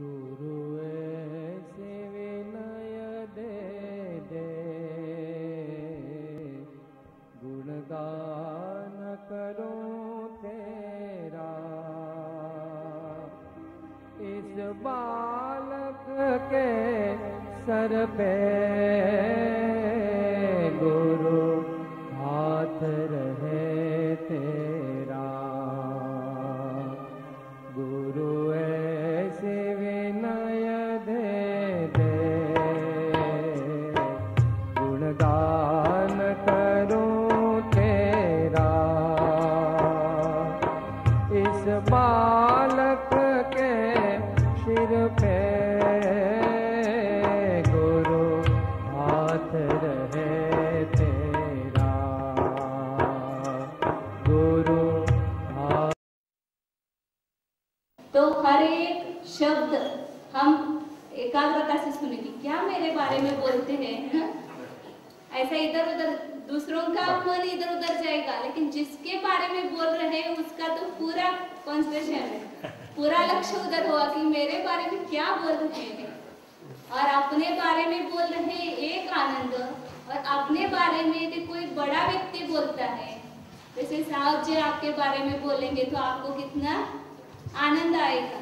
गुरु ऐसे विनय दे दे, गुणगान करूं तेरा। इस बालक के सर पे गुरु हाथ रहे तेरा। गुरु ऐसे विनय दे दे, गुणगान करूं तेरा। इस बालक के सिर पे गुरु हाथ रहे तेरा। गुरु हाथ। तो हर एक शब्द हम एकाग्रता से सुनेंगे। क्या मेरे बारे में बोलते हैं, ऐसा इधर उधर दूसरों का मन इधर उधर जाएगा, लेकिन जिसके बारे में बोल रहे हैं उसका तो पूरा कंसंट्रेशन है, पूरा लक्ष्य उधर होगा कि मेरे बारे में क्या बोल रहे हैं। और अपने बारे में बोल रहे हैं एक आनंद, और अपने बारे में यदि कोई बड़ा व्यक्ति बोलता है, जैसे साहब जी आपके बारे में बोलेंगे तो आपको कितना आनंद आएगा।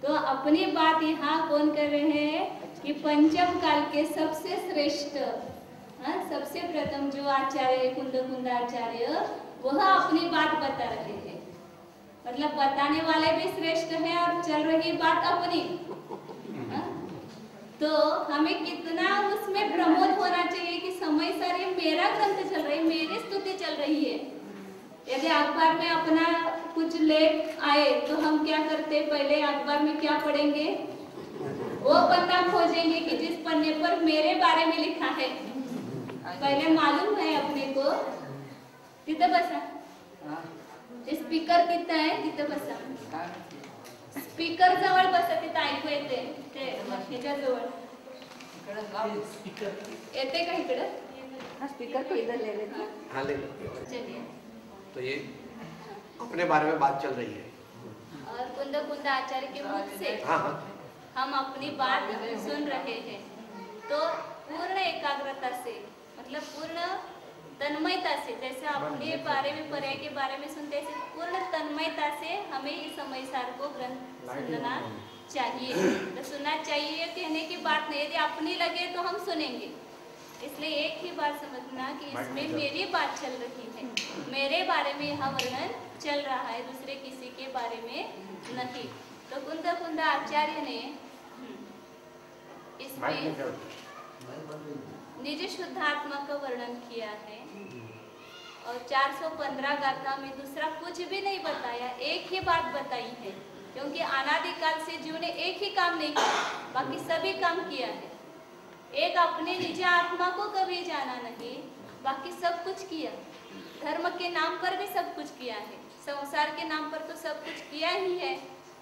तो अपनी बात यहाँ कौन कर रहे हैं कि पंचम काल के सबसे श्रेष्ठ, सबसे प्रथम जो आचार्य कुंद आचार्य, वह अपनी बात बता रहे हैं। मतलब बताने वाले भी श्रेष्ठ हैं और चल रही बात अपनी। तो हमें कितना उसमें प्रमोद होना चाहिए कि समय सारे मेरा ग्रंथ चल रही है, मेरी स्तुति चल रही है। यदि अखबार में अपना कुछ लेख आए तो हम क्या करते, पहले अखबार में क्या पढ़ेंगे, वो पन्ना खोजेंगे कि जिस पन्ने पर मेरे बारे में लिखा है। पहले मालूम है अपने को कितना बसा, स्पीकर कितना है, कितना बसा, स्पीकर जवळ बसा, तिथं ऐकू येते ते ह्याच्या जवळ येते का इकडं स्पीकर को इधर ले लेते। हाँ ले लेते। चलिए, तो ये अपने बारे में बात चल रही है और कुंद आचार्य के मुख से हम अपनी बात सुन रहे हैं। तो पूर्ण एकाग्रता से, मतलब पूर्ण तन्मयता से, जैसे अपने बारे में पर्याय के बारे में सुनते हैं, पूर्ण तन्मयता से हमें इस समयसार को ग्रंथ सुनना चाहिए। तो सुनना चाहिए कहने की बात नहीं, यदि अपनी लगे तो हम सुनेंगे। इसलिए एक ही बात समझना कि इसमें मेरी बात चल रही है, मेरे बारे में यह वर्णन चल रहा है, दूसरे किसी के बारे में नहीं। तो कुंद आचार्य ने इसमें निज शुद्धात्मा का वर्णन किया है, और 415 गाथा में दूसरा कुछ भी नहीं बताया, एक ही बात बताई है। क्योंकि अनादिकाल से जीव ने एक ही काम नहीं किया, बाकी सभी काम किया है। एक अपने निज आत्मा को कभी जाना नहीं, बाकी सब कुछ किया। धर्म के नाम पर भी सब कुछ किया है, संसार के नाम पर तो सब कुछ किया ही है।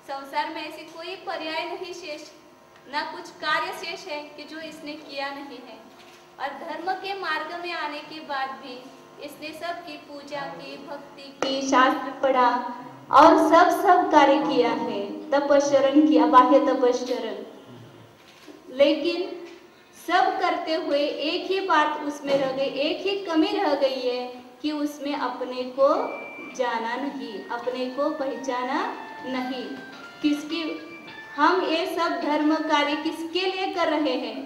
संसार में ऐसी कोई पर्याय नहीं शेष, ना कुछ कार्य शेष है कि जो इसने किया नहीं है। और धर्म के मार्ग में आने के बाद भी इसने सबकी पूजा की, भक्ति की, शास्त्र पढ़ा और सब कार्य किया है, तपश्चरण किया, बाह्य तपश्चरण। लेकिन सब करते हुए एक ही बात उसमें रह गई, एक ही कमी रह गई है कि उसमें अपने को जाना नहीं, अपने को पहचाना नहीं। किसकी हम ये सब धर्म कार्य किसके लिए कर रहे हैं,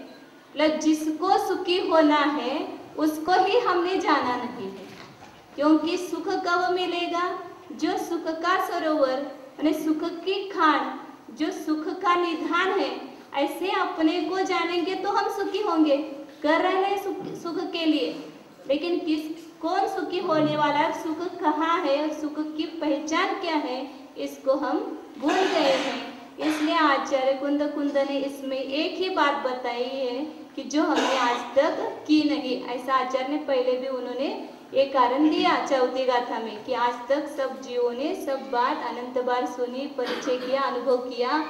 मतलब जिसको सुखी होना है उसको ही हमने जाना नहीं है। क्योंकि सुख कब मिलेगा, जो सुख का सरोवर यानी सुख की खान, जो सुख का निधान है, ऐसे अपने को जानेंगे तो हम सुखी होंगे। कर रहे हैं सुख के लिए, लेकिन कौन सुखी होने वाला है, सुख कहाँ है और सुख की पहचान क्या है, इसको हम भूल गए हैं। इसलिए आचार्य कुंद ने इसमें एक ही बात बताई है कि जो हमने आज तक की नहीं। ऐसा आचार्य ने पहले भी उन्होंने एक कारण दिया चौथी गाथा में कि आज तक सब जीवों ने सब बात अनंत बार सुनी, परिचय किया, अनुभव किया,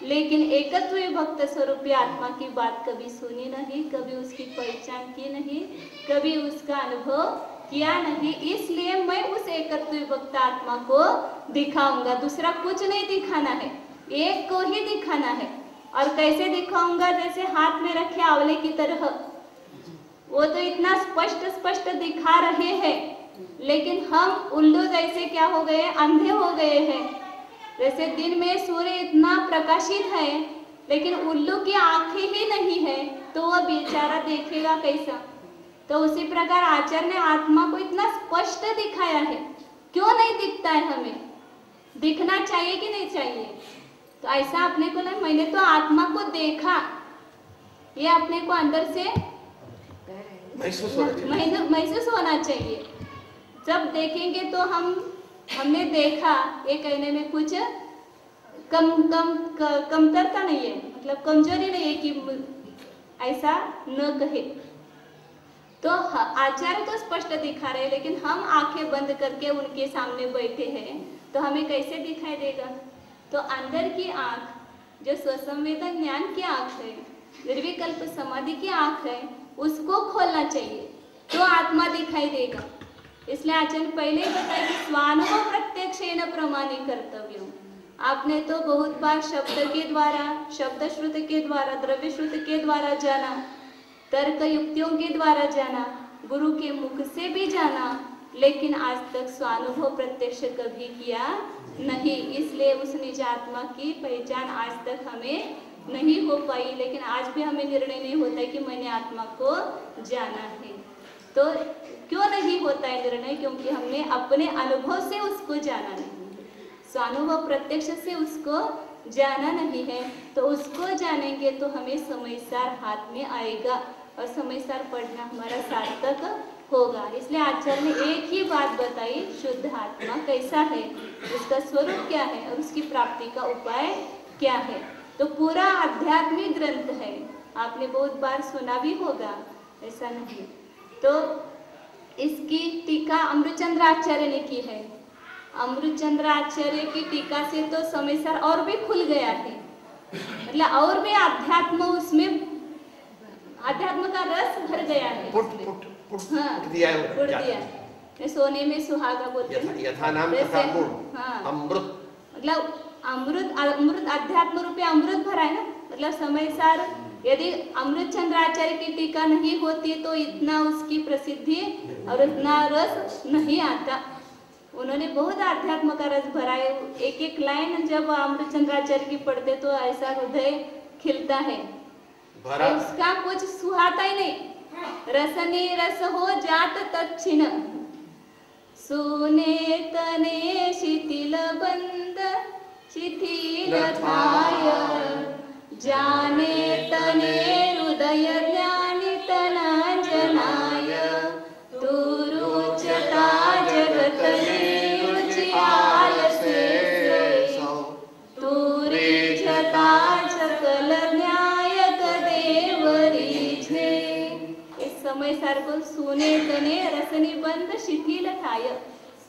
लेकिन एकत्व भक्त स्वरूपी आत्मा की बात कभी सुनी नहीं, कभी उसकी पहचान की नहीं, कभी उसका अनुभव किया नहीं। इसलिए मैं उस एकत्व भक्त आत्मा को दिखाऊंगा, दूसरा कुछ नहीं दिखाना है, एक को ही दिखाना है। और कैसे दिखाऊंगा, जैसे हाथ में रखे आंवले की तरह। वो तो इतना स्पष्ट स्पष्ट दिखा रहे हैं, लेकिन हम उल्लू जैसे क्या हो गए, अंधे हो गए हैं। जैसे दिन में सूर्य इतना प्रकाशित है, लेकिन उल्लू की आंखें ही नहीं है, तो वह बेचारा देखेगा कैसा। तो उसी प्रकार आचार्य ने आत्मा को इतना स्पष्ट दिखाया है। क्यों नहीं दिखता है? हमें दिखना चाहिए कि नहीं चाहिए? तो ऐसा अपने को नहीं, मैंने तो आत्मा को देखा, ये अपने को अंदर से महसूस होना चाहिए। जब देखेंगे तो हमने देखा, ये कहने में कुछ कमतरता नहीं है, मतलब कमजोरी नहीं है कि ऐसा न कहे। तो आचार्य तो स्पष्ट दिखा रहे हैं, लेकिन हम आंखें बंद करके उनके सामने बैठे हैं, तो हमें कैसे दिखाई देगा? तो अंदर की आंख, जो स्वसंवेदन ज्ञान की आंख है, निर्विकल्प समाधि की आंख है, उसको खोलना चाहिए, तो आत्मा दिखाई देगा। इसलिए आचार्य पहले ही बताया कि स्वानुभव प्रत्यक्षेण प्रमाणी कर्तव्य। आपने तो बहुत बार शब्द के द्वारा, शब्द श्रुति के द्वारा, द्रव्य श्रुति के द्वारा जाना, तर्क युक्तियों के द्वारा जाना, गुरु के मुख से भी जाना, लेकिन आज तक स्वानुभव प्रत्यक्ष कभी किया नहीं। इसलिए उस निज आत्मा की पहचान आज तक हमें नहीं हो पाई। लेकिन आज भी हमें निर्णय नहीं होता है कि मैंने आत्मा को जाना है। तो क्यों नहीं होता है निर्णय? क्योंकि हमने अपने अनुभव से उसको जाना नहीं, स्वानुभव प्रत्यक्ष से उसको जाना नहीं है। तो उसको जानेंगे तो हमें समयसार हाथ में आएगा और समयसार पढ़ना हमारा सार्थक होगा। इसलिए आचार्य ने एक ही बात बताई, शुद्ध आत्मा कैसा है, उसका स्वरूप क्या है और उसकी प्राप्ति का उपाय क्या है। तो पूरा आध्यात्मिक ग्रंथ है, आपने बहुत बार सुना भी होगा, ऐसा नहीं। तो इसकी टीका अमृतचंद्र आचार्य ने की है। अमृतचंद्र आचार्य की टीका से तो समयसार और भी खुल गया है, मतलब और भी अध्यात्म, उसमें अध्यात्म का रस भर गया है। हाँ, दिया पुट दिया। सोने में सुहागा बोलते हैं, यथा नाम तथा गुण। हाँ, अमृत मतलब अमृत अध्यात्म रूपी अमृत भरा है ना। मतलब समयसार यदि अमृतचंद्र आचार्य की टीका नहीं होती तो इतना उसकी प्रसिद्धि और इतना रस नहीं आता। उन्होंने बहुत आध्यात्म का रस भरा है। एक एक लाइन जब अमृतचंद्र आचार्य की पढ़ते तो ऐसा हृदय खिलता है, उसका कुछ सुहाता ही नहीं। रसने रस हो जात तच्छिन, सुने तने शिथिल बंद शिथिल थाय, जाने तने हृदय ज्ञानी तना जनाय, तू रुचता जगत में रुचि आलसे, तू रिचता सकल न्यायक देव रीझे। इस समय सार को सुने तने रसनी बंद शिथिल थाय,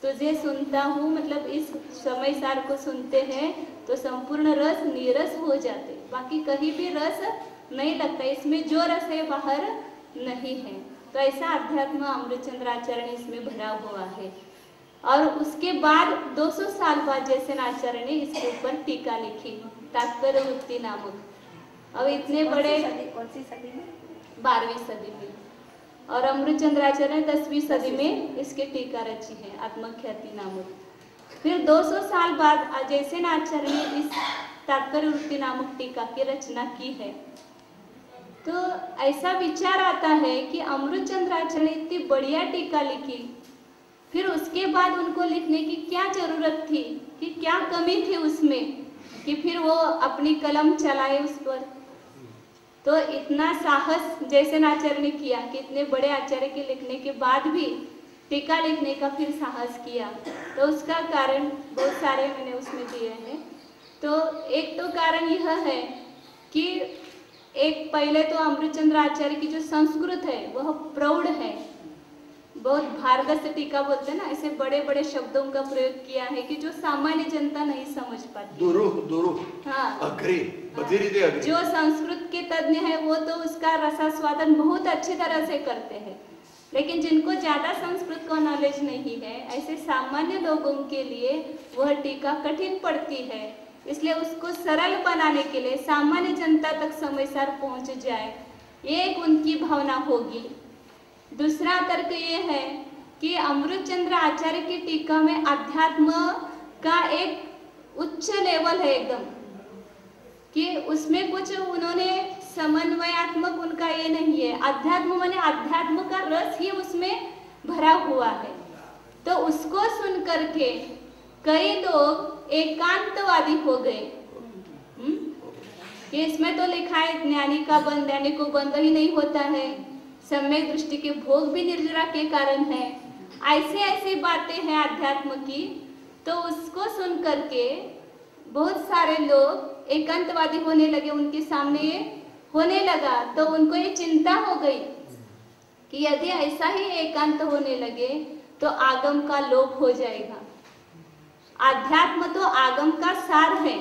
तुझे सुनता हूँ, मतलब इस समय सार को सुनते हैं तो संपूर्ण रस नीरस हो जाते, बाकी कहीं भी रस नहीं लगता, इसमें जो रस है बाहर नहीं है। तो ऐसा अध्यात्म अमृतचंद्र आचार्य ने इसमें भरा हुआ है। और उसके बाद 200 साल बाद जैसे आचार्य ने इसके ऊपर टीका लिखी, तात्पर्य वृत्ति नामक। अब इतने बड़े, कौन सी सदी में? 12वीं सदी में। और अमृतचंद्र आचार्य ने 10वीं सदी में इसके टीका रची है, आत्मख्याति नामक। फिर 200 साल बाद जैसे आचार्य ने इस तात्पर्य वृत्ति नामक टीका की रचना की है। तो ऐसा विचार आता है कि अमृतचंद्र आचार्य ने इतनी बढ़िया टीका लिखी, फिर उसके बाद उनको लिखने की क्या जरूरत थी, कि क्या कमी थी उसमें कि फिर वो अपनी कलम चलाए उस पर। तो इतना साहस जैसे आचार्य ने किया कि इतने बड़े आचार्य के लिखने के बाद भी टीका लिखने का फिर साहस किया। तो उसका कारण बहुत सारे मैंने उसमें दिए हैं। तो एक तो कारण यह है कि एक पहले तो अमृतचंद्र आचार्य की जो संस्कृत है वह प्रौढ़ है, बहुत भारगत से टीका बोलते हैं ना, ऐसे बड़े बड़े शब्दों का प्रयोग किया है कि जो सामान्य जनता नहीं समझ पाती। हाँ, अग्री, जो संस्कृत के तज्ञ है वो तो उसका रसास्वादन बहुत अच्छी तरह से करते हैं, लेकिन जिनको ज्यादा संस्कृत का नॉलेज नहीं है, ऐसे सामान्य लोगों के लिए वह टीका कठिन पड़ती है। इसलिए उसको सरल बनाने के लिए सामान्य जनता तक समयसार पहुंच जाए, ये एक उनकी भावना होगी। दूसरा तर्क ये है कि अमृतचंद्र आचार्य की टीका में अध्यात्म का एक उच्च लेवल है एकदम, कि उसमें कुछ उन्होंने समन्वयात्मक उनका ये नहीं है। अध्यात्म माने अध्यात्म का रस ही उसमें भरा हुआ है। तो उसको सुन करके कई लोग एकांतवादी हो गए कि इसमें तो लिखा है ज्ञानी का बंध यानी को बंध ही नहीं होता है, सम्यक दृष्टि के भोग भी निर्जरा के कारण है, ऐसे ऐसी बातें हैं अध्यात्म की। तो उसको सुन करके बहुत सारे लोग एकांतवादी होने लगे, उनके सामने ये होने लगा। तो उनको ये चिंता हो गई कि यदि ऐसा ही एकांत होने लगे तो आगम का लोप हो जाएगा। अध्यात्म तो आगम का सार है,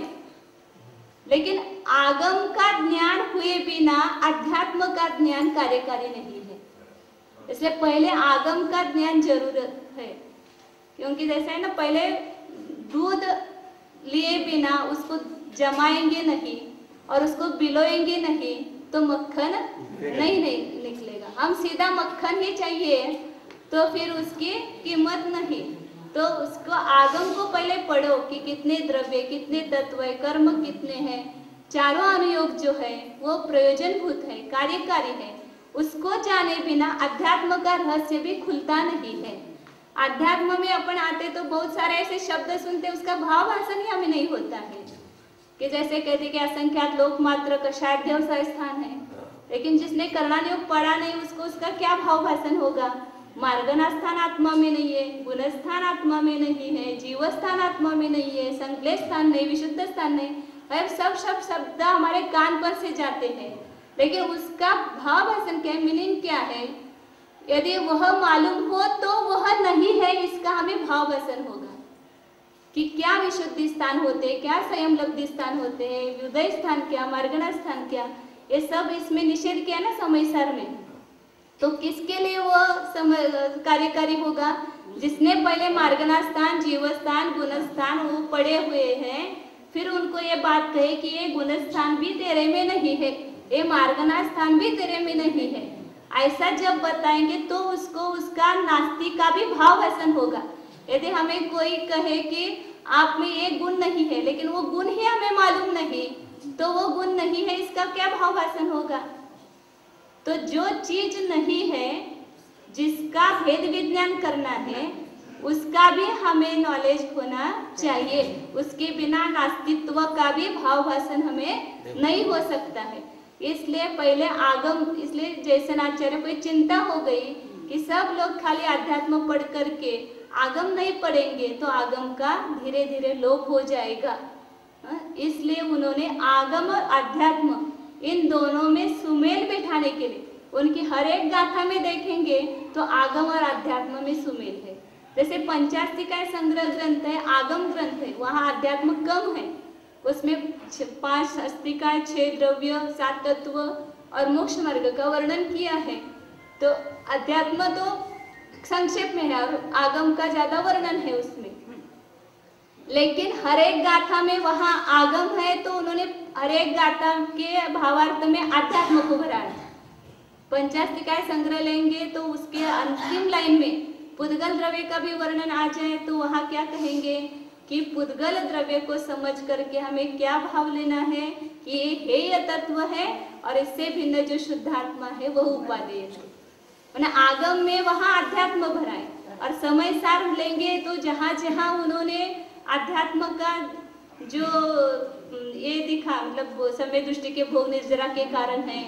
लेकिन आगम का ज्ञान हुए बिना अध्यात्म का ज्ञान कार्यकारी नहीं है। इसलिए पहले आगम का ज्ञान जरूरत है, क्योंकि जैसा है ना, पहले दूध लिए बिना उसको जमाएंगे नहीं और उसको बिलोएंगे नहीं तो मक्खन नहीं निकलेगा। हम सीधा मक्खन ही चाहिए तो फिर उसकी कीमत नहीं। तो उसको आगम को पहले पढ़ो कि कितने द्रव्य, कितने तत्व है, कर्म कितने हैं, चारों अनुयोग जो है वो प्रयोजनभूत है, कार्यकारी है। उसको जाने बिना अध्यात्म का रहस्य भी खुलता नहीं है। अध्यात्म में अपन आते तो बहुत सारे ऐसे शब्द सुनते, उसका भाव भाषण ही हमें नहीं होता है। कि जैसे कहते कि असंख्यात लोक मात्र कषाय व्यवसाय स्थान है, लेकिन जिसने कर्णानुयोग पढ़ा नहीं उसको उसका क्या भाव भाषण होगा। मार्गनास्थान आत्मा में नहीं है, गुणस्थान आत्मा में नहीं है, जीवस्थान आत्मा में नहीं है, संकलेश स्थान नहीं, विशुद्ध स्थान नहीं, अब सब शब्द हमारे कान पर से जाते हैं, लेकिन उसका भाव भाषण क्या है, मीनिंग क्या है, यदि वह मालूम हो तो वह नहीं है, इसका हमें भाव भाषण होगा कि क्या विशुद्धि स्थान होते हैं, क्या संयम लब्धि स्थान होते हैं, उदय स्थान क्या, मार्गना स्थान क्या, ये सब इसमें निषेध किया ना समयसार में। तो किसके लिए वो कार्यकारी होगा, जिसने पहले मार्गना स्थान, जीवस्थान, गुणस्थान वो पढ़े हुए हैं, फिर उनको ये बात कहे कि ये गुणस्थान भी तेरे में नहीं है, ये मार्गना स्थान भी तेरे में नहीं है, ऐसा जब बताएंगे तो उसको उसका नास्तिक का भी भाव भाषण होगा। यदि हमें कोई कहे कि आप में ये गुण नहीं है, लेकिन वो गुण ही हमें मालूम नहीं, तो वो गुण नहीं है, इसका क्या भाव भाषण होगा। तो जो चीज नहीं है, जिसका भेद विज्ञान करना है, उसका भी हमें नॉलेज होना चाहिए। उसके बिना नास्तित्व का भी भाव भाषण हमें नहीं हो सकता है। इसलिए पहले आगम, इसलिए जैसन आचार्य को चिंता हो गई कि सब लोग खाली अध्यात्म पढ़ करके आगम नहीं पढ़ेंगे तो आगम का धीरे धीरे लोप हो जाएगा। इसलिए उन्होंने आगम और अध्यात्म इन दोनों में सुमेल बैठाने के लिए, उनकी हर एक गाथा में देखेंगे तो आगम और अध्यात्म में सुमेल है। जैसे पंचास्तिका संग्रह ग्रंथ है, आगम ग्रंथ है, वहाँ अध्यात्म कम है, उसमें 5 अस्तिकाएं, 6 द्रव्य, 7 तत्व और मोक्ष मार्ग का वर्णन किया है। तो अध्यात्म तो संक्षेप में है और आगम का ज्यादा वर्णन है उसमें, लेकिन हर एक गाथा में वहाँ आगम है तो उन्होंने हर एक गाथा के भावार्थ में अध्यात्म को भरा है। पंचास्तिकाय संग्रह लेंगे तो उसके अंतिम लाइन में पुद्गल द्रव्य का भी वर्णन आ जाए तो वहाँ क्या कहेंगे कि पुद्गल द्रव्य को समझ करके हमें क्या भाव लेना है कि ये हेय तत्व है और इससे भिन्न जो शुद्धात्मा है वह उपादेय है। आगम में वहाँ अध्यात्म भरा है और समय सार लेंगे तो जहाँ जहाँ उन्होंने अध्यात्म का जो ये दिखा, मतलब समय दृष्टि के भोग निर्जरा के कारण है,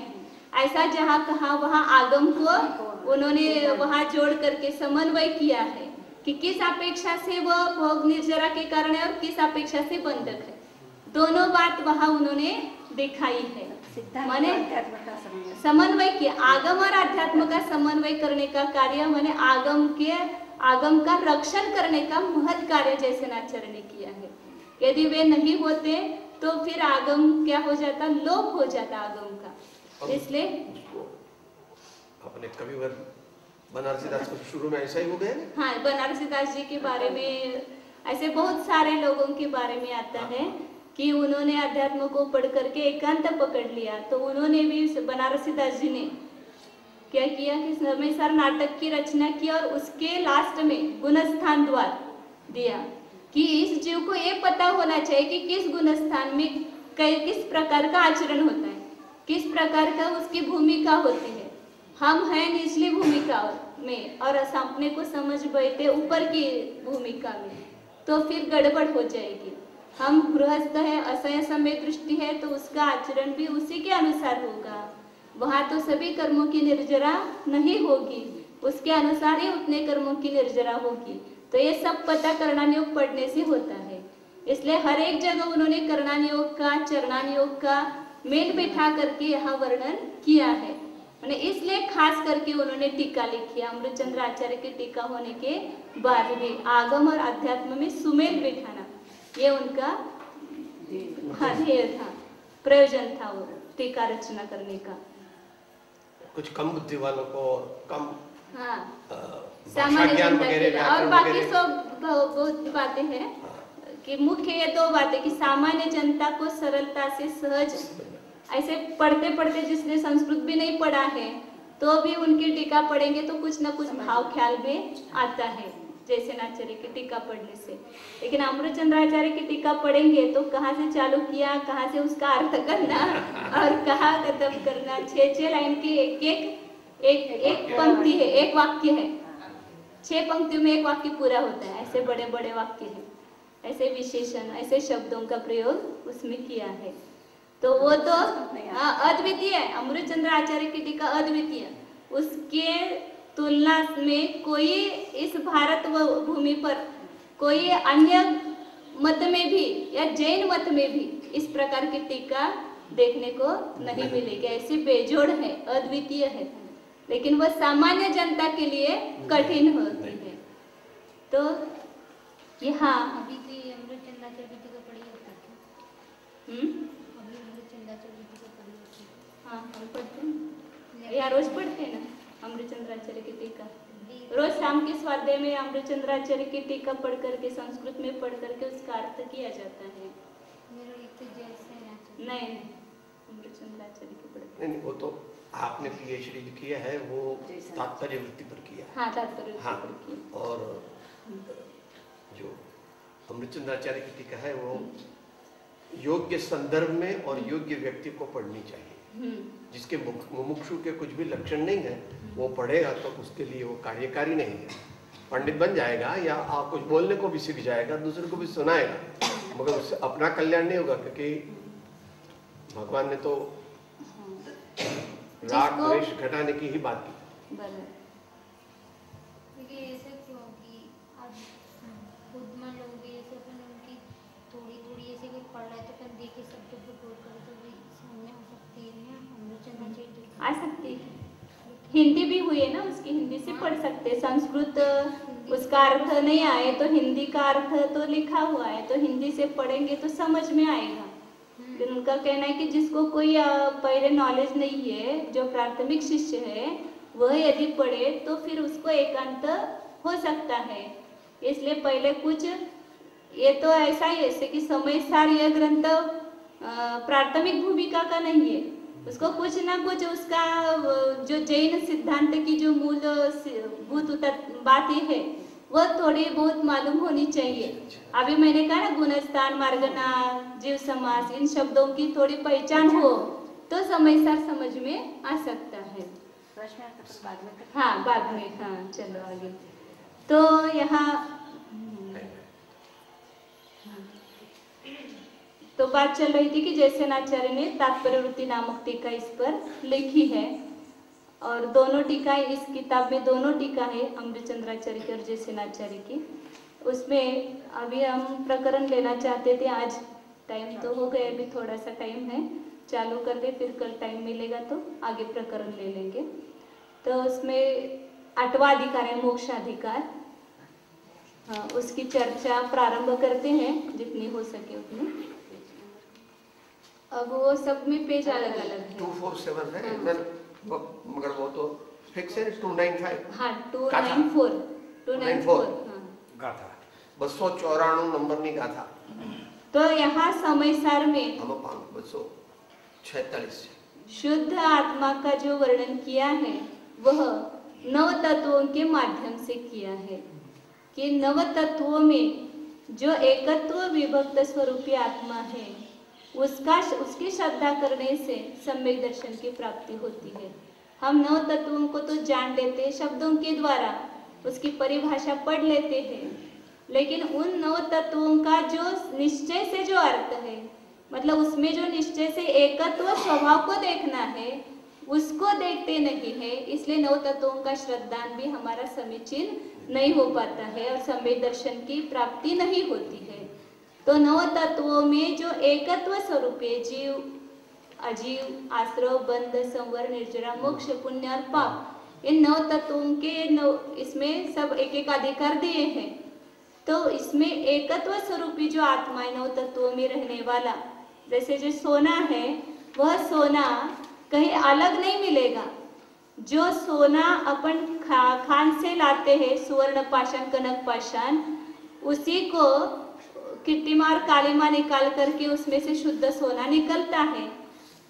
ऐसा जहाँ कहा वहाँ आगम को उन्होंने वहाँ जोड़ करके समन्वय किया है कि किस अपेक्षा से वह भोग निर्जरा के कारण है और किस अपेक्षा से बंधक है। दोनों बात वहाँ उन्होंने दिखाई है, माने समन्वय किया। आगम और अध्यात्म का समन्वय करने का कार्य माने आगम का रक्षण करने का महत् कार्य जैसे आचार्य ने किया है। यदि वे नहीं होते तो फिर आगम क्या हो जाता, लोप हो जाता आगम का। इसलिए अपने कविवर बनारसी दास को शुरू में ऐसा ही हो गया। हाँ, बनारसी दास जी के बारे में ऐसे बहुत सारे लोगों के बारे में आता है कि उन्होंने अध्यात्म को पढ़ करके एकांत पकड़ लिया, तो उन्होंने भी बनारसी दास जी ने क्या किया कि समय सार नाटक की रचना की और उसके लास्ट में गुणस्थान द्वार दिया कि इस जीव को ये पता होना चाहिए कि किस गुणस्थान में किस प्रकार का आचरण होता है, किस प्रकार का उसकी भूमिका होती है। हम हैं निचली भूमिका में और अपने को समझ बैठे ऊपर की भूमिका में, तो फिर गड़बड़ हो जाएगी। हम गृहस्थ है, असह्य समय दृष्टि है, तो उसका आचरण भी उसी के अनुसार होगा। वहाँ तो सभी कर्मों की निर्जरा नहीं होगी, उसके अनुसार ही उतने कर्मों की निर्जरा होगी। तो ये सब पता करणान योग पढ़ने से होता है। इसलिए हर एक जगह उन्होंने करणान योग का, चरणान योग का मेल बैठा करके यहाँ वर्णन किया है। मैंने इसलिए खास करके उन्होंने टीका लिखी है। अमृतचंद्र आचार्य की टीका होने के बाद भी आगम और अध्यात्म में सुमेल बैठाना, ये उनका ध्येय था, प्रयोजन था वो टीका रचना करने का। कुछ कम बुद्धि वालों को कम सामान्य जनता और बाकी सब बहुत बातें हैं कि मुख्य ये दो बातें कि सामान्य जनता को सरलता से सहज ऐसे पढ़ते पढ़ते, जिसने संस्कृत भी नहीं पढ़ा है तो भी उनकी टीका पढ़ेंगे तो कुछ ना कुछ भाव ख्याल में आता है जयसेनाचार्य की टीका पढ़ने से। लेकिन अमृतचंद्राचार्य की टीका पढ़ेंगे तो कहाँ से चालू किया, कहाँ से उसका अर्थ करना और कहाँ खत्म करना, 6 लाइन की एक पंक्ति है, एक वाक्य है, 6 पंक्तियों में एक वाक्य पूरा होता है। ऐसे बड़े बड़े वाक्य हैं, ऐसे विशेषण, ऐसे शब्दों का प्रयोग उसमें किया है। तो वो तो अद्वितीय है, अमृतचंद्र आचार्य की टीका अद्वितीय। उसके तुलना में कोई इस भारत भूमि पर कोई अन्य मत में भी या जैन मत में भी इस प्रकार की टीका देखने को नहीं मिलेगी। ऐसी बेजोड़ है, अद्वितीय है, लेकिन वह सामान्य जनता के लिए कठिन होती है। तो यहाँ अभी तो अमृतचंद्राचार्य की टीका पढ़ी होती है। अभी अमृतचंद्राचार्य की टीका पढ़ी होती है। हाँ, हम पढ़ते हैं, या रोज पढ़ते हैं ना अमृतचंद्राचार्य की टीका। रोज शाम के स्वाध्याय में अमृतचंद्राचार्य की टीका पढ़ करके, संस्कृत में पढ़ करके उसका अर्थ किया जाता है। नहीं, अमृतचंद्राचार्य की पढ़ते नहीं, वो तो आपने पीएचडी जो किया है वो तात्पर्य वृत्ति पर किया। हाँ, तात्पर्य वृत्ति पर किया। और जो अमृतचंद्राचार्य की टीका है वो योग्य संदर्भ में और योग्य व्यक्ति को पढ़नी चाहिए। जिसके मुमुक्षु के कुछ भी लक्षण नहीं है वो पढ़ेगा तो उसके लिए वो कार्यकारी नहीं है। पंडित बन जाएगा या आप कुछ बोलने को भी सीख जाएगा, दूसरे को भी सुनाएगा, मगर उससे अपना कल्याण नहीं होगा, क्योंकि भगवान ने तो राग द्वेष घटाने की ही बात की। ऐसा क्यों कि आज बुद्धमान लोग भी ऐसे अपन उनकी थोड़ी ऐसे कोई पढ़ रहा है तो अपन देखे शब्द को टोल कर तो भी सामने आ सकती है ना, अमृतचंद्राचार्य आ सकती है। हिंदी भी हुई है ना उसकी, हिंदी से पढ़ सकते। संस्कृत उसका अर्थ नहीं आए तो हिंदी का अर्थ तो लिखा हुआ है, तो हिंदी से पढ़ेंगे तो समझ में आएगा। लेकिन उनका कहना है कि जिसको कोई पहले नॉलेज नहीं है, जो प्राथमिक शिष्य है, वह यदि पढ़े तो फिर उसको एकांत हो सकता है। इसलिए पहले कुछ, ये तो ऐसा ही है कि समय सार यह ग्रंथ प्राथमिक भूमिका का नहीं है, उसको कुछ ना कुछ उसका जो जैन सिद्धांत की जो मूलभूत बातें है वह थोड़ी बहुत मालूम होनी चाहिए। अभी मैंने कहा ना, गुणस्थान, मार्गना, जीव समास, इन शब्दों की थोड़ी पहचान हो तो समय सार समझ में आ सकता है। हाँ, बाद में। हाँ, चलो आगे। तो यहाँ तो बात चल रही थी कि जयसेनाचार्य ने तात्पर्य वृत्ति नामक टीका इस पर लिखी है, और दोनों टीका इस किताब में, दोनों टीका है अमृतचंद्राचार्य की और जयसेनाचार्य की। उसमें अभी हम प्रकरण लेना चाहते थे, आज टाइम तो हो गया, अभी थोड़ा सा टाइम है, चालू कर दे, फिर कल टाइम मिलेगा तो आगे प्रकरण ले लेंगे। तो उसमें 8वां अधिकार है मोक्षाधिकार। हाँ, उसकी चर्चा प्रारंभ करते हैं जितनी हो सके उतनी। अब वो सब में पेज अलग अलग है। 247 है, मगर वो तो फिक्स है 295। हाँ, 294 गाथा 294 नंबर नहीं गाथा। तो यहाँ समय सार में हम 546 शुद्ध आत्मा का जो वर्णन किया है वह नव तत्वों के माध्यम से किया है कि नव तत्वों में जो एकत्व विभक्त स्वरूपी आत्मा है उसकी श्रद्धा करने से सम्यक दर्शन की प्राप्ति होती है। हम नव तत्वों को तो जान लेते हैं, शब्दों के द्वारा उसकी परिभाषा पढ़ लेते हैं, लेकिन उन नव तत्वों का जो निश्चय से जो अर्थ है, मतलब उसमें जो निश्चय से एकत्व स्वभाव को देखना है उसको देखते नहीं है, इसलिए नव तत्वों का श्रद्धान भी हमारा समीचीन नहीं हो पाता है और सम्यक दर्शन की प्राप्ति नहीं होती है। तो नव तत्वों में जो एकत्व स्वरूप है, जीव अजीव, आश्रव, बंध, संवर, निर्जरा, मोक्ष, पुण्य और पाप, इन नव तत्वों के इसमें सब एक एक अधिकार दिए हैं। तो इसमें एकत्व स्वरूपी जो आत्मा है नव तत्वों में रहने वाला, जैसे जो सोना है वह सोना कहीं अलग नहीं मिलेगा। जो सोना अपन खान से लाते हैं, सुवर्ण पाषाण, कनक पाषाण, उसी को कृत्रिमा और कालीमा निकाल करके उसमें से शुद्ध सोना निकलता है।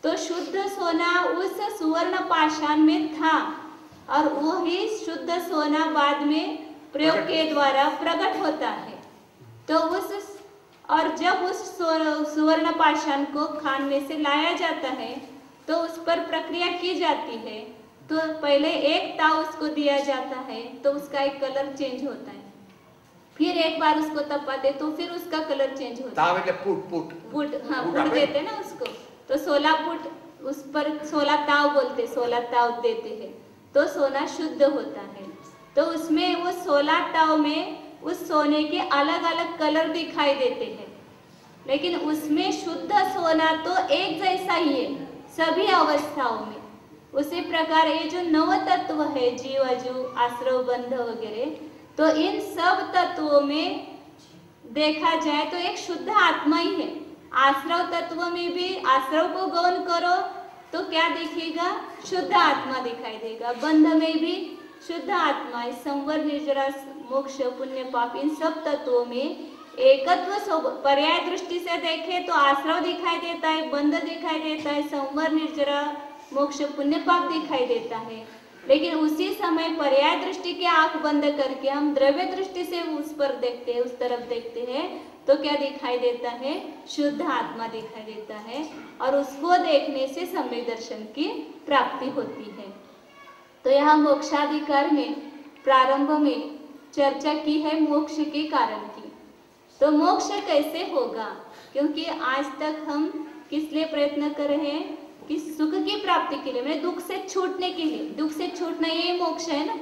तो शुद्ध सोना उस सुवर्ण पाषाण में था और वही शुद्ध सोना बाद में प्रयोग के द्वारा प्रकट होता है। तो और जब उस सुवर्ण पाषाण को खान में से लाया जाता है तो उस पर प्रक्रिया की जाती है। तो पहले एक ताव उसको दिया जाता है तो उसका एक कलर चेंज होता है, फिर एक बार उसको तपाते तो फिर उसका कलर चेंज होता है। पुट देते ना उसको, तो 16 पुट उस पर 16 ताव बोलते, 16 ताव देते हैं तो सोना शुद्ध होता है। तो उसमें वो 16 ताव में उस सोने के अलग अलग कलर दिखाई देते हैं, लेकिन उसमें शुद्ध सोना तो एक जैसा ही है सभी अवस्थाओं में। उसी प्रकार ये जो नव तत्व है, जीव, अजू, आश्रव, बंध वगैरह, तो इन सब तत्वों में देखा जाए तो एक शुद्ध आत्मा ही है। आश्रव तत्व में भी आश्रव को गौण करो तो क्या दिखेगा? शुद्ध आत्मा दिखाई देगा। बंध में भी शुद्ध आत्मा है। संवर, निर्जरा, मोक्ष, पुण्य, पाप, इन सब तत्वों में एकत्व पर्याय दृष्टि से देखे तो आश्रव दिखाई देता है, बंध दिखाई देता है, संवर, निर्जरा, मोक्ष, पुण्य, पाप दिखाई देता है। लेकिन उसी समय पर्याय दृष्टि की आंख बंद करके हम द्रव्य दृष्टि से उस पर देखते हैं, उस तरफ देखते हैं तो क्या दिखाई देता है? शुद्ध आत्मा दिखाई देता है और उसको देखने से सम्यक दर्शन की प्राप्ति होती है। तो यहाँ मोक्षाधिकार में प्रारंभ में चर्चा की है मोक्ष के कारण की। तो मोक्ष कैसे होगा? क्योंकि आज तक हम किस लिए प्रयत्न कर रहे हैं कि सुख की प्राप्ति के लिए, मैंने दुख से छूटने के लिए, दुख से छूटना ये मोक्ष है ना।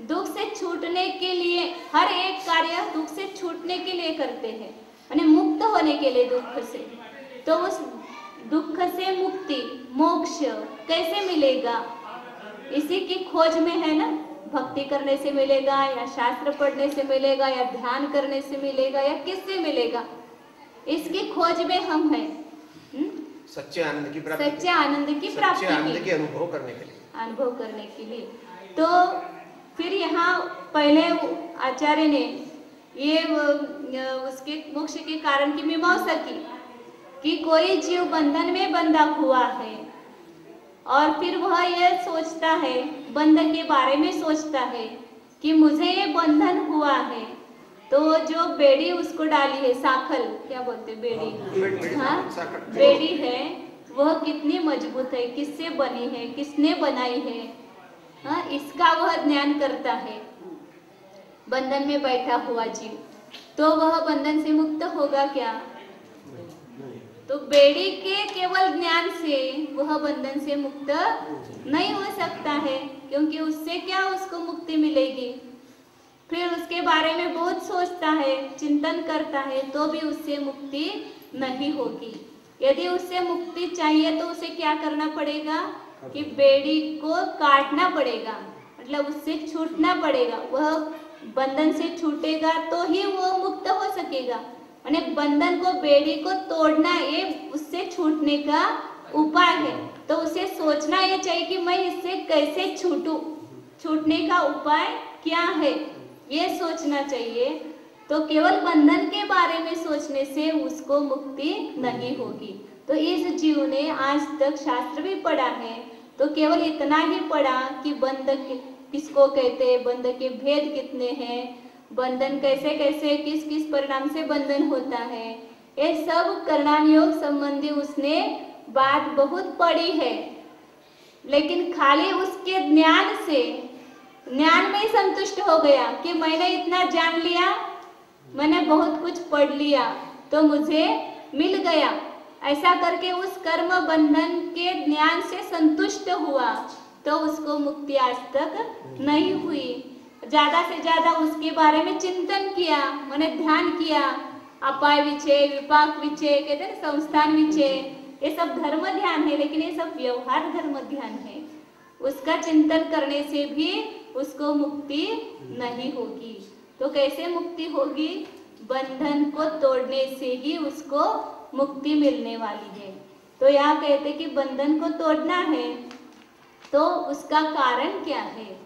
दुख से छूटने के लिए हर एक कार्य दुख से छूटने के लिए करते हैं, यानी मुक्त होने के लिए दुख से। तो उस दुख से मुक्ति, मोक्ष कैसे मिलेगा? इसी की खोज में है ना। भक्ति करने से मिलेगा या शास्त्र पढ़ने से मिलेगा या ध्यान करने से मिलेगा या किससे मिलेगा? इसकी खोज में हम हैं। सच्चे आनंद की प्राप्ति, सच्चे आनंद की प्राप्ति, सच्चे आनंद के अनुभव करने के लिए। तो फिर यहाँ पहले आचार्य ने ये उसके मोक्ष के कारण की मीमांसा की कि कोई जीव बंधन में बंधा हुआ है और फिर वह यह सोचता है, बंधन के बारे में सोचता है कि मुझे ये बंधन हुआ है। तो जो बेड़ी उसको डाली है, साखल क्या बोलते, बेड़ी, हाँ बेड़ी है, वह कितनी मजबूत है, किससे बनी है, किसने बनाई है, हाँ इसका वह ज्ञान करता है। बंधन में बैठा हुआ जीव, तो वह बंधन से मुक्त होगा क्या? तो बेड़ी के केवल ज्ञान से वह बंधन से मुक्त नहीं हो सकता है, क्योंकि उससे क्या उसको मुक्ति मिलेगी? फिर उसके बारे में बहुत सोचता है, चिंतन करता है, तो भी उससे मुक्ति नहीं होगी। यदि उससे मुक्ति चाहिए तो उसे क्या करना पड़ेगा कि बेड़ी को काटना पड़ेगा, मतलब उससे छूटना पड़ेगा। वह बंधन से छूटेगा तो ही वो मुक्त हो सकेगा। यानी बंधन को, बेड़ी को तोड़ना ये उससे छूटने का उपाय है। तो उसे सोचना ये चाहिए कि मैं इससे कैसे छूटूं, छूटने का उपाय क्या है, ये सोचना चाहिए। तो केवल बंधन के बारे में सोचने से उसको मुक्ति नहीं होगी। तो इस जीव ने आज तक शास्त्र भी पढ़ा है, तो केवल इतना ही पढ़ा कि बंधन किसको कहते हैं, बंधन के भेद कितने हैं, बंधन कैसे कैसे किस किस परिणाम से बंधन होता है, ये सब कर्णान योग संबंधी उसने बात बहुत पढ़ी है। लेकिन खाली उसके ज्ञान में ही संतुष्ट हो गया कि मैंने इतना जान लिया, मैंने बहुत कुछ पढ़ लिया तो मुझे मिल गया, ऐसा करके उस कर्म बंधन के ज्ञान से संतुष्ट हुआ, तो उसको मुक्ति आज तक नहीं हुई। ज्यादा से ज्यादा उसके बारे में चिंतन किया, मैंने ध्यान किया, अपाय विचय, विपाक विचय, कहते हैं संस्थान विचय, ये सब धर्म ध्यान है, लेकिन ये सब व्यवहार धर्म ध्यान है। उसका चिंतन करने से भी उसको मुक्ति नहीं होगी। तो कैसे मुक्ति होगी? बंधन को तोड़ने से ही उसको मुक्ति मिलने वाली है। तो यहाँ कहते कि बंधन को तोड़ना है, तो उसका कारण क्या है,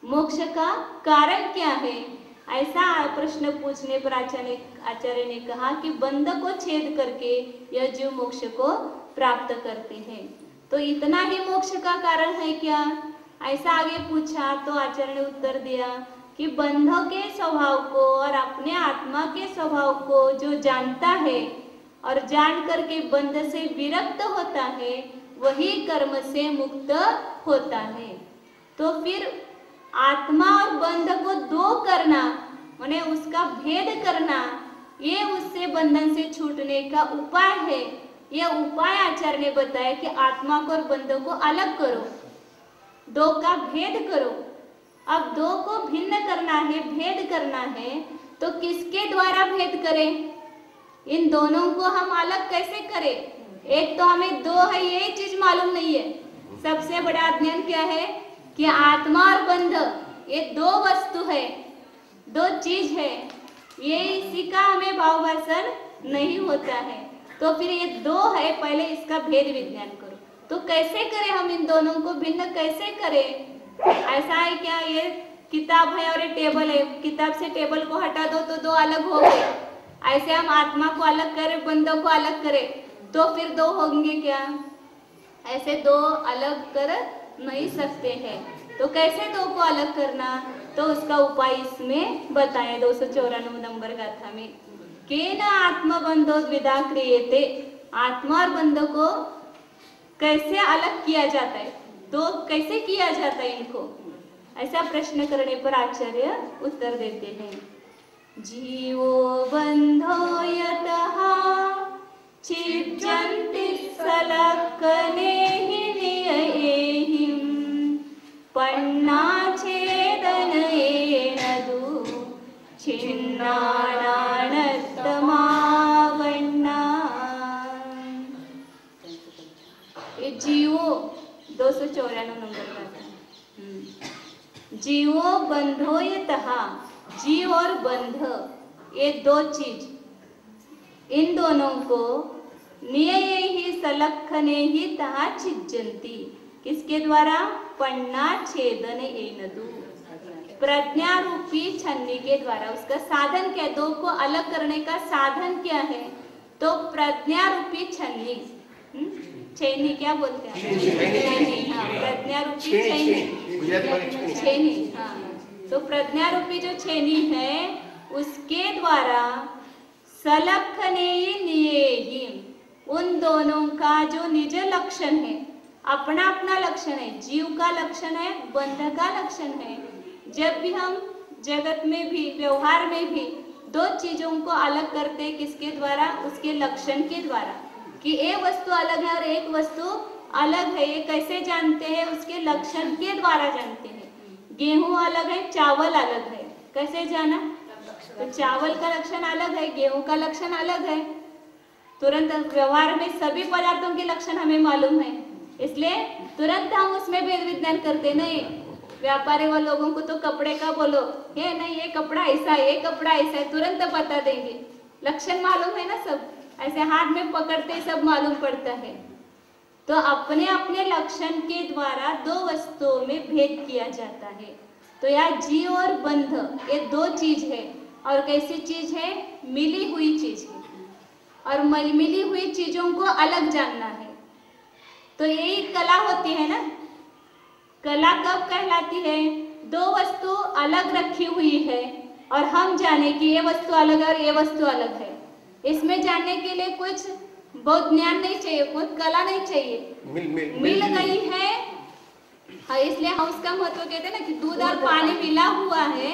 मोक्ष का कारण क्या है? ऐसा प्रश्न पूछने पर आचार्य ने कहा कि बंध को छेद करके यह जीव मोक्ष को प्राप्त करते हैं। तो इतना ही मोक्ष का कारण है क्या? ऐसा आगे पूछा तो आचार्य ने उत्तर दिया कि बंधों के स्वभाव को और अपने आत्मा के स्वभाव को जो जानता है और जान करके बंध से विरक्त होता है, वही कर्म से मुक्त होता है। तो फिर आत्मा और बंध को दो करना, माने उसका भेद करना, ये उससे बंधन से छूटने का उपाय है। यह उपाय आचार्य ने बताया कि आत्मा को और बंध को अलग करो, दो का भेद करो। अब दो को भिन्न करना है, भेद करना है, तो किसके द्वारा भेद करें? इन दोनों को हम अलग कैसे करें? एक तो हमें दो है यही चीज मालूम नहीं है। सबसे बड़ा अध्ययन क्या है कि आत्मा और बंध ये दो वस्तु है, दो चीज है, ये इसी का हमें भाव भाषण नहीं होता है। तो फिर ये दो है, पहले इसका भेद विज्ञान करो। तो कैसे करें हम इन दोनों को भिन्न कैसे करें? ऐसा है क्या, ये किताब है और ये टेबल है, किताब से टेबल को हटा दो तो दो अलग हो गए। ऐसे हम आत्मा को अलग करें, बंधों को अलग करें, तो फिर दो होंगे क्या? ऐसे दो अलग कर नहीं सकते हैं। तो कैसे दो को अलग करना? तो उसका उपाय इसमें बताया 294 नंबर गाथा में। केन आत्मबंधो द्विधा क्रियते, आत्मा और बंध को कैसे अलग किया जाता है, दो कैसे किया जाता है इनको, ऐसा प्रश्न करने पर आचार्य उत्तर देते हैं। जीवो बंधो यतः छिद्यन्ति सलक्खनेहि निययेहिं पन्नाच्छेदनयेन दु छिन्नानानर्तमावण्णा। ये जीवो 294 नंबर का जीवो बंधो यतः, जीव और बंध ये दो चीज, इन दोनों को नियये ही सलक्खने ही तहा छिज्जन्ति, किसके द्वारा? पन्ना छेदन एनदु, प्रज्ञा रूपी छन्नी के द्वारा। उसका साधन क्या है? दो को अलग करने का साधन क्या है? तो प्रज्ञा रूपी छन्नी, छेनी क्या बोलते हैं? छेनी, हाँ, प्रज्ञा रूपी छेनी, छेनी, हाँ। तो प्रज्ञा रूपी जो छेनी है उसके द्वारा सलक्खने नियेहि, उन दोनों का जो निज लक्षण है, अपना अपना लक्षण है, जीव का लक्षण है, बंध का लक्षण है। जब भी हम जगत में भी व्यवहार में भी दो चीजों को अलग करते हैं, किसके द्वारा? उसके लक्षण के द्वारा, कि एक वस्तु अलग है और एक वस्तु अलग है। ये कैसे जानते हैं? उसके लक्षण के द्वारा जानते हैं। गेहूं अलग है, चावल अलग है, कैसे जाना? तो चावल का लक्षण अलग है, गेहूं का लक्षण अलग है। तुरंत व्यवहार में सभी पदार्थों के लक्षण हमें मालूम है, इसलिए तुरंत हम उसमें भेद विज्ञान करते नहीं। व्यापारी वाले लोगों को तो कपड़े का बोलो, ये नहीं, ये कपड़ा ऐसा है, ये कपड़ा ऐसा है, तुरंत बता देंगे, लक्षण मालूम है ना सब। ऐसे हाथ में पकड़ते सब मालूम पड़ता है। तो अपने अपने लक्षण के द्वारा दो वस्तुओं में भेद किया जाता है। तो यहाँ जीव और बंध ये दो चीज है, और कैसी चीज है? मिली हुई चीज है, और मिली हुई चीजों को अलग जानना है। तो यही कला होती है ना। कला कब कहलाती है? दो वस्तु अलग रखी हुई है और हम जाने कि ये वस्तु अलग है और ये वस्तु अलग है। इसमें जानने के लिए कुछ बहुत ज्ञान नहीं चाहिए, बहुत कला नहीं चाहिए, मिल गई है। हाँ, इसलिए हम उसका महत्व कहते हैं ना कि दूध और पानी मिला हुआ है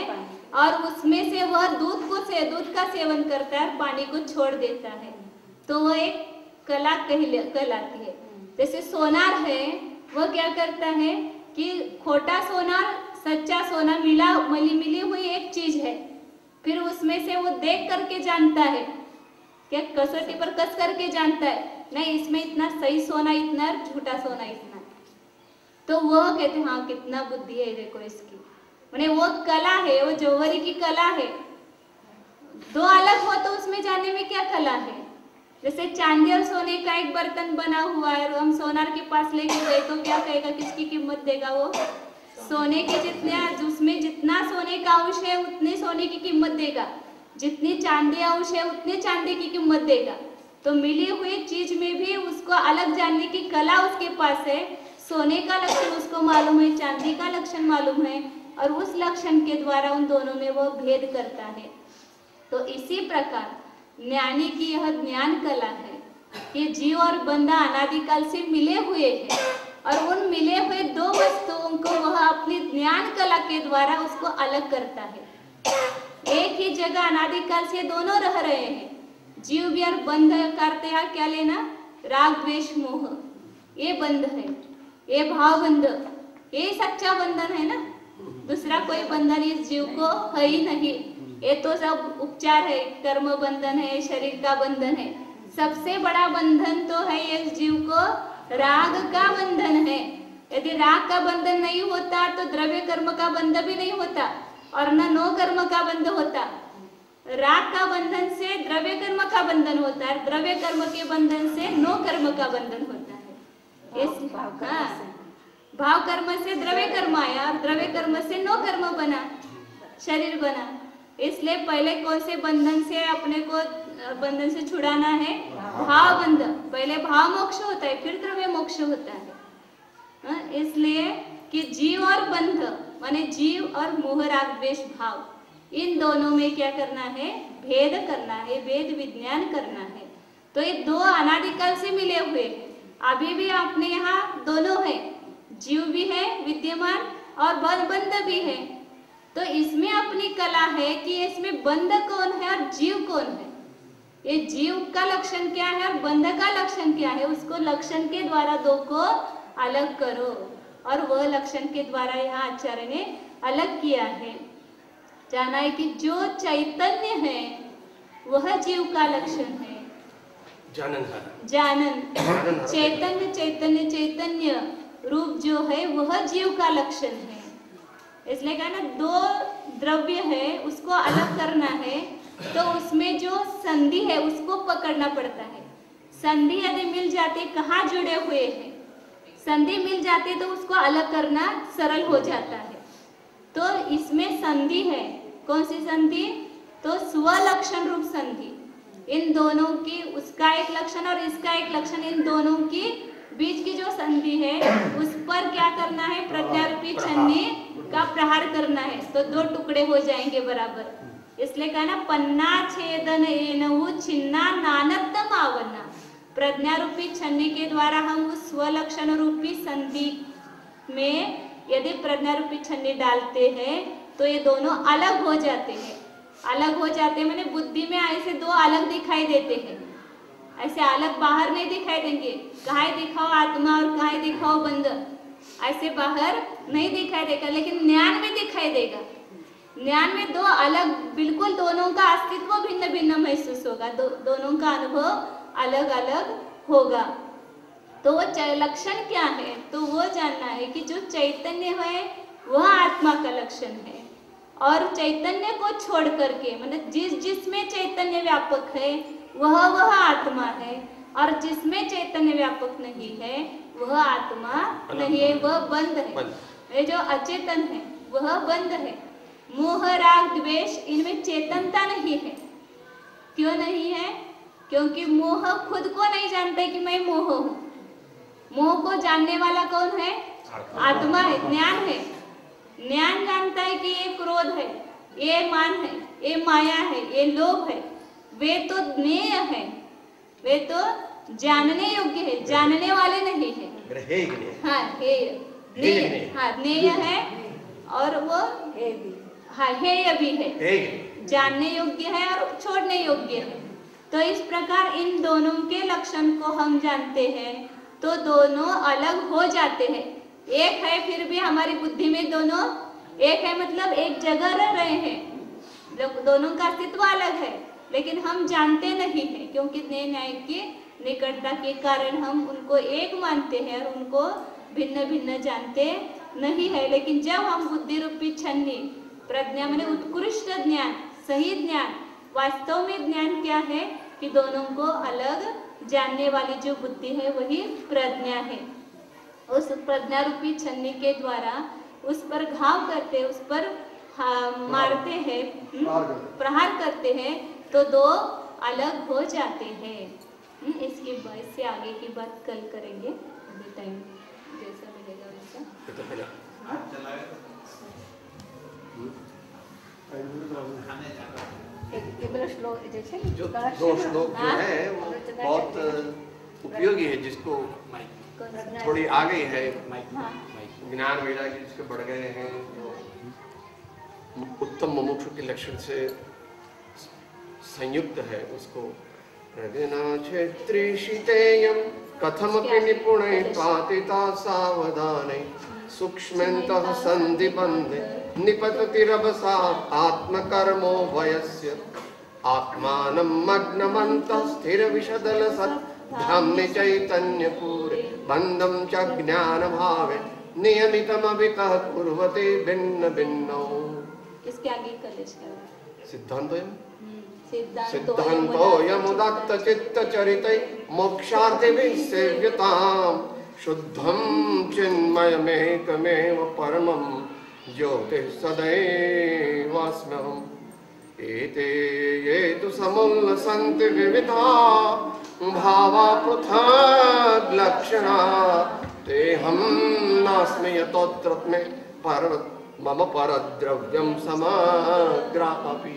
और उसमें से वह दूध का सेवन करता है, पानी को छोड़ देता है, तो वह एक कला कहलाती है। जैसे सोनार है, वह क्या करता है कि खोटा सोना सच्चा सोना मिली हुई एक चीज है, फिर उसमें से वो देख करके जानता है, क्या कसौटी पर कस करके जानता है, नहीं इसमें इतना सही सोना इतना, झूठा सोना इतना, तो वो कहते हैं हाँ कितना बुद्धि है देखो इसकी। माने वो कला है, वो जौहरी की कला है। दो अलग हो तो उसमें जानने में क्या कला है? जैसे चांदी और सोने का एक बर्तन बना हुआ है और हम सोनार के पास लेके गए तो क्या कहेगा, किसकी कीमत देगा? वो सोने के जितने, उसमें जितना सोने का अंश है उतने सोने की कीमत देगा, जितनी चांदी अंश है उतने चांदी की कीमत देगा। तो मिली हुई चीज में भी उसको अलग जानने की कला उसके पास है। सोने का लक्षण उसको मालूम है, चांदी का लक्षण मालूम है, और उस लक्षण के द्वारा उन दोनों में वो भेद करता है। तो इसी प्रकार ज्ञानी की यह ज्ञान कला है कि जीव और बंधा अनादिकाल से मिले हुए हैं और उन मिले हुए दो वस्तुओं को वह अपनी ज्ञान कला के द्वारा उसको अलग करता है। एक ही जगह अनादिकाल से दोनों रह रहे हैं। जीव भी और बंध करते हैं क्या लेना? राग द्वेष मोह, ये बंध है, ये भाव बंध, ये सच्चा बंधन है ना। दूसरा कोई बंधन इस जीव को है ही नहीं। ये तो सब उपचार है, कर्म बंधन है, शरीर का बंधन है। सबसे बड़ा बंधन तो है इस जीव को राग का बंधन है। यदि राग का बंधन नहीं होता तो द्रव्य कर्म का बंध भी नहीं होता और न नो कर्म का बंध होता। राग का बंधन से द्रव्य कर्म का बंधन होता है, द्रव्य कर्म के बंधन से नो कर्म का बंधन होता है। भाव कर्म से द्रव्य कर्म आया और द्रव्य कर्म से नो कर्म बना, शरीर बना। इसलिए पहले कौन से बंधन से अपने को बंधन से छुड़ाना है? भाव बंधन। पहले भाव मोक्ष होता है, फिर द्रव्य मोक्ष होता है। इसलिए कि जीव और बंध माने जीव और मोह राग द्वेष भाव, इन दोनों में क्या करना है? भेद करना है, वेद विज्ञान करना है। तो ये दो अनादिकाल से मिले हुए हैं। अभी भी अपने यहाँ दोनों है, जीव भी है विद्यमान और बंध भी है। तो इसमें अपनी कला है कि इसमें बंध कौन है और जीव कौन है। ये जीव का लक्षण क्या है और बंध का लक्षण क्या है, उसको लक्षण के द्वारा दो को अलग करो। और वह लक्षण के द्वारा यहाँ आचार्य ने अलग किया है। जाना है कि जो चैतन्य है वह जीव का लक्षण है। जानन चैतन्य चैतन्य चैतन्य रूप जो है वह जीव का लक्षण है। इसलिए कहा ना दो द्रव्य है उसको अलग करना है तो उसमें जो संधि है उसको पकड़ना पड़ता है। संधि यदि मिल जाते, कहाँ जुड़े हुए हैं, संधि मिल जाते तो उसको अलग करना सरल हो जाता है। तो इसमें संधि है, कौन सी संधि? तो स्वलक्षण रूप संधि। इन दोनों की, उसका एक लक्षण और इसका एक लक्षण, इन दोनों की बीच की जो संधि है उस पर क्या करना है? प्रत्यारूपी छन्नी का प्रहार करना है तो दो टुकड़े हो जाएंगे बराबर। इसलिए कहा ना पन्ना छेदन एनहु छिन्ना नानत्तम आवना। प्रज्ञारूपी छन्नी के द्वारा हम उस स्वलक्षण रूपी संधि में यदि प्रज्ञारूपी छन्नी डालते हैं तो ये दोनों अलग हो जाते हैं। अलग हो जाते हैं माने बुद्धि में ऐसे दो अलग दिखाई देते हैं, ऐसे अलग बाहर नहीं दिखाई देंगे। कहाँ दिखाओ आत्मा और कहाँ दिखाओ बंध, ऐसे बाहर नहीं दिखाई देगा, लेकिन ज्ञान में दिखाई देगा। ज्ञान में दो अलग, बिल्कुल दोनों का अस्तित्व भिन्न भिन्न महसूस होगा, दोनों का अनुभव अलग अलग होगा। तो वो लक्षण क्या है? तो वो जानना है कि जो चैतन्य है वह आत्मा का लक्षण है और चैतन्य को छोड़ करके मतलब जिसमें चैतन्य व्यापक है वह आत्मा है और जिसमें चैतन्य व्यापक नहीं है वह आत्मा नहीं है, वह बंध है। ये जो अचेतन है वह बंद है। मोह राग द्वेष इनमें चेतनता नहीं है। क्यों नहीं है? क्योंकि मोह खुद को नहीं जानता कि मैं मोह हूँ। मोह को जानने वाला कौन है? आत्मा है, ज्ञान है। ज्ञान जानता है कि ये क्रोध है, ये मान है, ये माया है, ये लोभ है। वे तो ज्ञेय है, वे तो जानने योग्य है, जानने वाले नहीं है। हाँ, ज्ञेय है और वो हेय भी है, जानने योग्य है और छोड़ने योग्य है। तो इस प्रकार इन दोनों के लक्षण को हम जानते हैं तो दोनों अलग हो जाते हैं। एक है फिर भी हमारी बुद्धि में दोनों एक है, मतलब एक जगह रह रहे हैं, दोनों का अस्तित्व अलग है, लेकिन हम जानते नहीं है क्योंकि न्याय की निकटता के कारण हम उनको एक मानते हैं और उनको भिन्न भिन्न जानते नहीं है। लेकिन जब हम बुद्धि रूपी छन्नी प्रज्ञा माने उत्कृष्ट ज्ञान, सही ज्ञान, वास्तव में ज्ञान क्या है कि दोनों को अलग जानने वाली जो बुद्धि है वही प्रज्ञा है। उस प्रज्ञा रूपी छन्नी के द्वारा उस पर घाव करते, उस पर मारते हैं, प्रहार करते हैं तो दो अलग हो जाते हैं। इसके बाद से आगे की बात कल करेंगे, अभी टाइम जैसा मिलेगा वैसा। जो दो श्लोक जो है वो बहुत उपयोगी है, जिसको थोड़ी आ गई है ज्ञान वैराग्य जिसके बढ़ गए हैं, जो उत्तम मुमुक्षु के लक्षण से संयुक्त है, उसको हृदयना क्षेत्रीशितेयं कथमपि निपुणे पातिता सावधाने सूक्ष्मन्तः सन्धिबन्धे निपततिरवसा आत्मकर्मो वयस्य आत्मानं मग्नमन्तः स्थिरविशदलसत् धाम्नि चैतन्यपूरे बन्धं च ज्ञानभावे नियमितमभितः कुर्वते भिन्न भिन्नौ। इसके आगे कलेश है सिद्धान्तोऽयं सिद्धान्तोऽयमुदात्त चित्तचरिते मोक्षार्थिभिः सेव्यताम् शुद्धं चिन्मयमेकमेव परमं ज्योतिः सदैवास्म्यहम्। एते ये तु समुल्लसन्ति विविधा भावा पृथग् लक्षणा तेऽहं नास्मि यतोऽत्र मे मम परद्रव्यं समग्रापि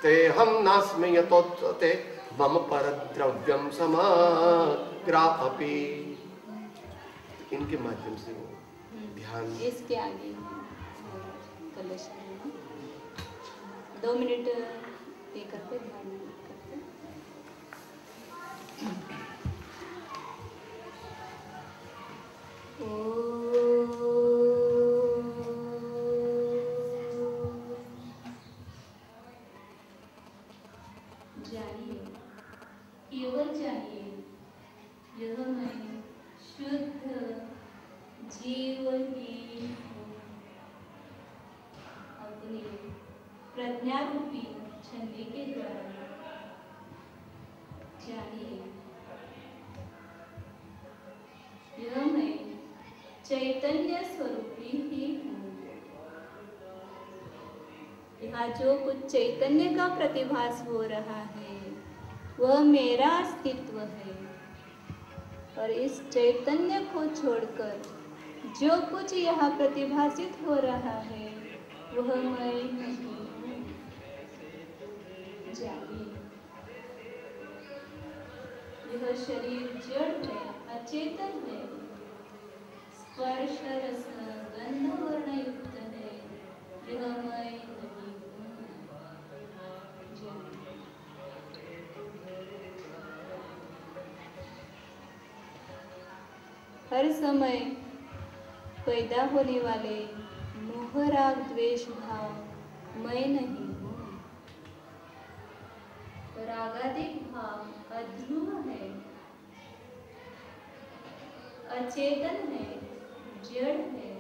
तेऽहं नास्मि यतोऽत्र ते मम परद्रव्यं समग्रापि। इनके माध्यम से ध्यान इसके आगे कलेश 2 मिनट ये करते ध्यान करते। जानिए, केवल जानिए, यह मैं शुद्ध जीव ही हूँ। अपनी प्रज्ञा रूपी छन्नी के द्वारा जानिए, यह मैं चैतन्य स्वरूपी ही हूँ। यहाँ जो कुछ चैतन्य का प्रतिभास हो रहा है वह मेरा अस्तित्व है, और इस चैतन्य को छोड़कर जो कुछ यहाँ प्रतिभासित हो रहा है वह मैं नहीं हूँ। जानिए, यह शरीर जड़ है, अचेतन है, स्पर्श रस गंध वर्ण युक्त है, यह मैं नहीं हूँ। हर समय पैदा होने वाले मोह राग द्वेष भाव मैं नहीं हूँ। रागादिक भाव अध्रुव है, अचेतन है, जड़ है,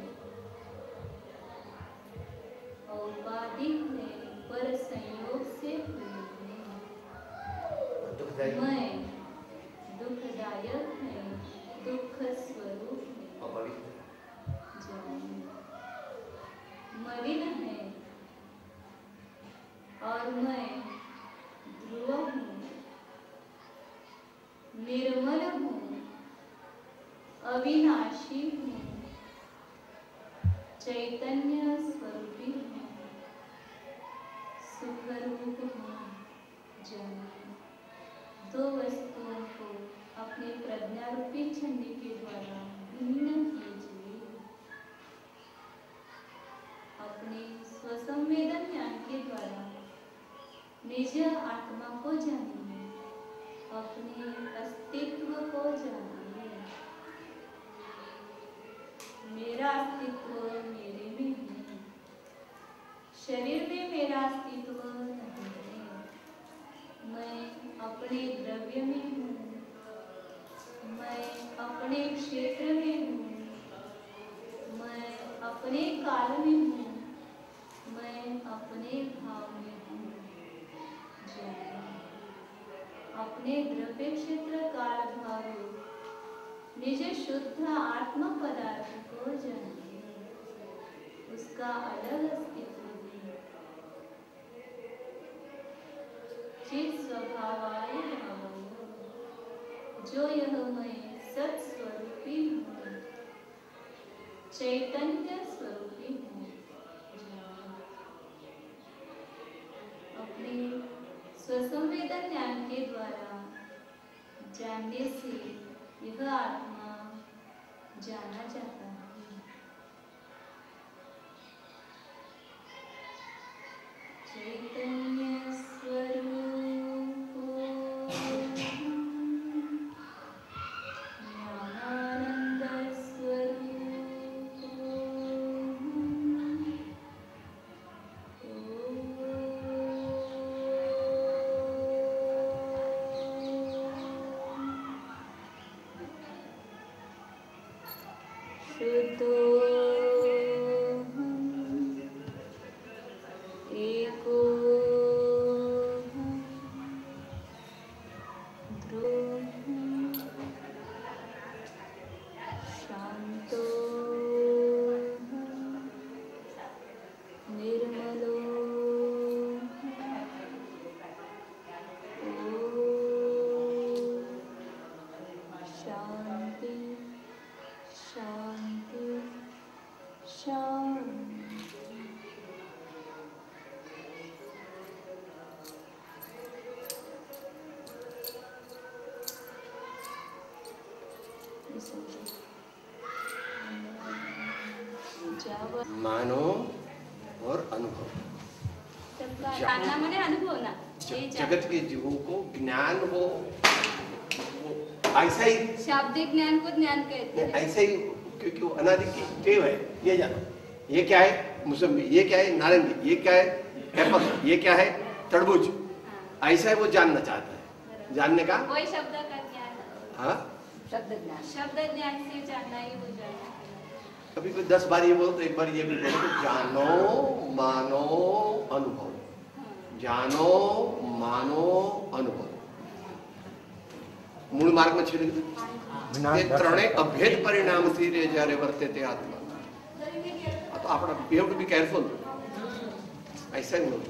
औपाधिक है, पर संयोग से हुए हैं। मैं दुखदायक है, दुख स्वरूप है। अविनाशी हूँ, चैतन्य स्वरूपी हूँ, सुख रूप हूँ। जानिए, दो वस्तुओं को अपने प्रज्ञा रूपी छन्नी के द्वारा भिन्न कीजिए। अपने स्वसंवेदन ज्ञान के द्वारा निज आत्मा को जानिए, अपने अस्तित्व को जानिए। मेरा अस्तित्व मेरे में है, शरीर में मेरा अस्तित्व नहीं है। मैं अपने द्रव्य में हूँ, मैं अपने क्षेत्र में हूँ, मैं अपने काल में हूँ, मैं अपने भाव में हूँ। अपने द्रव्य क्षेत्र काल भाव निज शुद्ध आत्म पदार्थ को जानिए, उसका अलग अस्तित्व है। चित स्वभावाय भावो, जो यह मैं सत्स्वरूपी हूँ, चैतन्य स्वरूपी हूँ। अपने स्वसंवेदन ज्ञान के द्वारा जानने से यह आत्मा जाना जाता है। चैतन्य स्वरूप मानो और अनुभव। जानना माने अनुभव ना। जगत के जीवों को ज्ञान हो, ऐसा ही शाब्दिक ज्ञान को ज्ञान कहते हैं। ऐसा ही, क्योंकि वो अनादि की टेव है। ये जानो, ये क्या है मौसम्बी, ये क्या है नारंगी, ये क्या है एप्पल, ये क्या है तरबूज। ऐसा है वो जानना चाहता है। जानने का कोई शब्द का ज्ञान। हाँ, शब्द ज्ञान से जानना ही हो जाएगा। कभी कोई 10 बार ये बोलो तो एक बार ये भी बोलो, जानो मानो अनुभव, जानो मानो अनुभव। मूल मार्ग में छिड़ त्रणेय अभेद परिणाम से जયારે वर्तेते आत्मा। तो आप हैव टू बी केयरफुल, ऐसा नहीं होता।